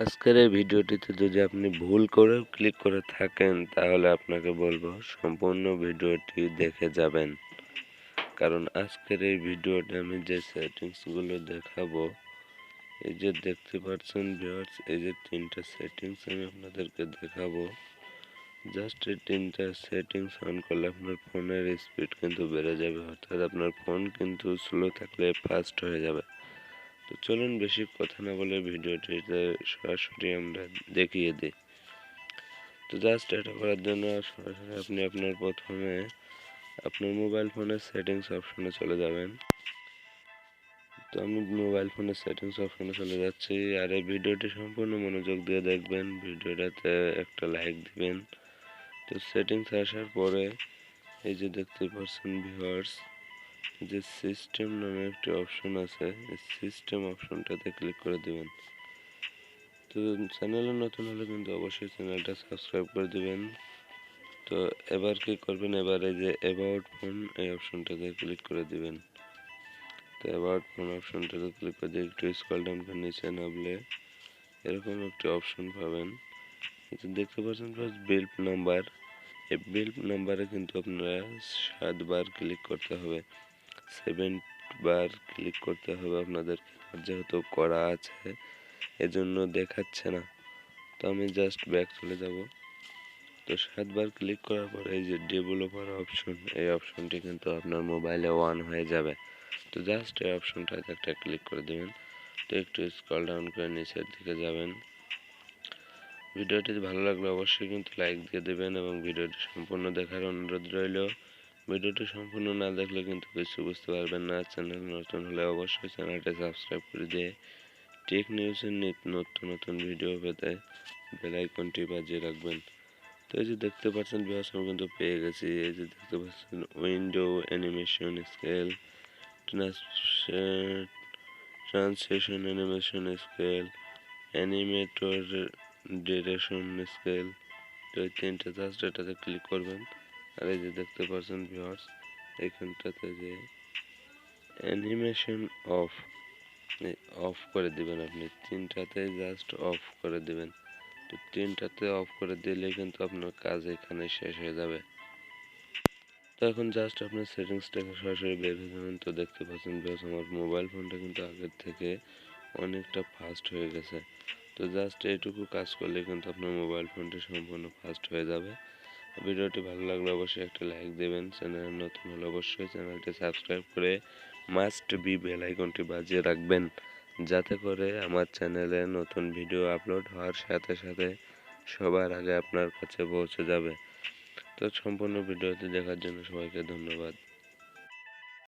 আজকের এই ভিডিওটিতে যদি আপনি ভুল করেও ক্লিক করে থাকেন তাহলে আপনাকে বলবো সম্পূর্ণ ভিডিওটি দেখে যাবেন। কারণ আজকের এই ভিডিওতে আমি যে সেটিংসগুলো দেখাবো, এই যে দেখতে পাচ্ছেন ভিউয়ার্স, এই যে তিনটা সেটিংস আমি আপনাদেরকে দেখাবো। জাস্ট এই তিনটা সেটিংস অন করলে আপনার ফোনের স্পিড কিন্তু বেড়ে যাবে, অর্থাৎ আপনার ফোন কিন্তু স্লো থাকলে ফাস্ট হয়ে যাবে। তো চলুন বেশি কথা না বলে ভিডিওটিতে সরাসরি আমরা দেখিয়ে দিই। তো জাস্ট এটা করার জন্য সরাসরি আপনি আপনার প্রথমে আপনার মোবাইল ফোনের সেটিংস অপশনে চলে যাবেন। তো আমি মোবাইল ফোনের সেটিংস অপশনে চলে যাচ্ছি, আর এই ভিডিওটি সম্পূর্ণ মনোযোগ দিয়ে দেখবেন, ভিডিওটাতে একটা লাইক দিবেন। তো সেটিংস আসার পরে এই যে দেখতে পাচ্ছেন ভিউয়ার্স, যে সিস্টেম নামে একটি অপশন আছে, এই সিস্টেম অপশনটাতে ক্লিক করে দিবেন। তো চ্যানেলে নতুন হলে কিন্তু অবশ্যই চ্যানেলটা সাবস্ক্রাইব করে দিবেন। তো এবার কি করবেন, এবার এই যে অ্যাবাউট ফোন এই অপশনটাতে ক্লিক করে দিবেন। তো অ্যাবাউট ফোন অপশনটাতে ক্লিক করে দিয়ে একটু স্ক্রল ডাউন করে নিচে নামলে এরকম একটি অপশন পাবেন। এই যে দেখতে পাচ্ছেন ফার্স্ট বিল্ড নাম্বার, এই বিল্ড নাম্বারে কিন্তু আপনারা 7 বার ক্লিক করতে হবে, 7 বার ক্লিক করতে হবে আপনাদের। যেহেতু করা আছে এজন্য দেখাচ্ছে না, তো আমি জাস্ট ব্যাক চলে যাব। তো 7 বার ক্লিক করার পরে এই যে ডেভেলপার অপশন, এই অপশনটি কিন্তু আপনার মোবাইলে অন হয়ে যাবে। তো জাস্ট এই অপশনটাতে একটা ক্লিক করে দেবেন। তো একটু স্ক্রল ডাউন করে নিচের দিকে যাবেন। ভিডিওটি ভালো লাগলে অবশ্যই কিন্তু লাইক দিয়ে দেবেন এবং ভিডিওটি সম্পূর্ণ দেখার অনুরোধ রইল। ভিডিওটি সম্পূর্ণ না দেখলে কিন্তু কিছু বুঝতে পারবেন না। চ্যানেল নতুন হলে অবশ্যই চ্যানেলটি সাবস্ক্রাইব করে দিয়ে টেক নিউজের নতুন নতুন ভিডিও পেতে বেল আইকনটি বাজিয়ে রাখবেন। তো এই যে দেখতে পাচ্ছেন ভিউয়ার্স, আমি কিন্তু পেয়ে গেছি। এই যে দেখতে পাচ্ছেন window animation scale, translation animation scale, animator duration scale. তো এই তিনটে জাস্ট এটাতে ক্লিক করবেন। আর এই যে দেখতে পাচ্ছেন ভিউয়ার্স, এইখানটাতে যে অ্যানিমেশন অফ, অফ করে দিবেন। আপনি তিনটাতে জাস্ট অফ করে দিবেন। তো তিনটাতে অফ করে দিলে কিন্তু আপনার কাজ এখানে শেষ হয়ে যাবে। তো এখন জাস্ট আপনার সেটিংসটাকে সরাসরি বের হয়ে যাবেন। তো দেখতে পাচ্ছেন বেশ আমার মোবাইল ফোনটা কিন্তু আগের থেকে অনেকটা ফাস্ট হয়ে গেছে। তো জাস্ট এইটুকু কাজ করলে কিন্তু আপনার মোবাইল ফোনটি সম্পূর্ণ ফাস্ট হয়ে যাবে। ভিডিওটি ভালো লাগলে অবশ্যই একটা লাইক দেবেন, চ্যানেল নতুন হলে অবশ্যই চ্যানেলটি সাবস্ক্রাইব করে মাস্ট বি বেল আইকনটি বাজিয়ে রাখবেন, যাতে করে আমার চ্যানেলে নতুন ভিডিও আপলোড হওয়ার সাথে সাথে সবার আগে আপনার কাছে পৌঁছে যাবে। তো সম্পূর্ণ ভিডিওটি দেখার জন্য সবাইকে ধন্যবাদ।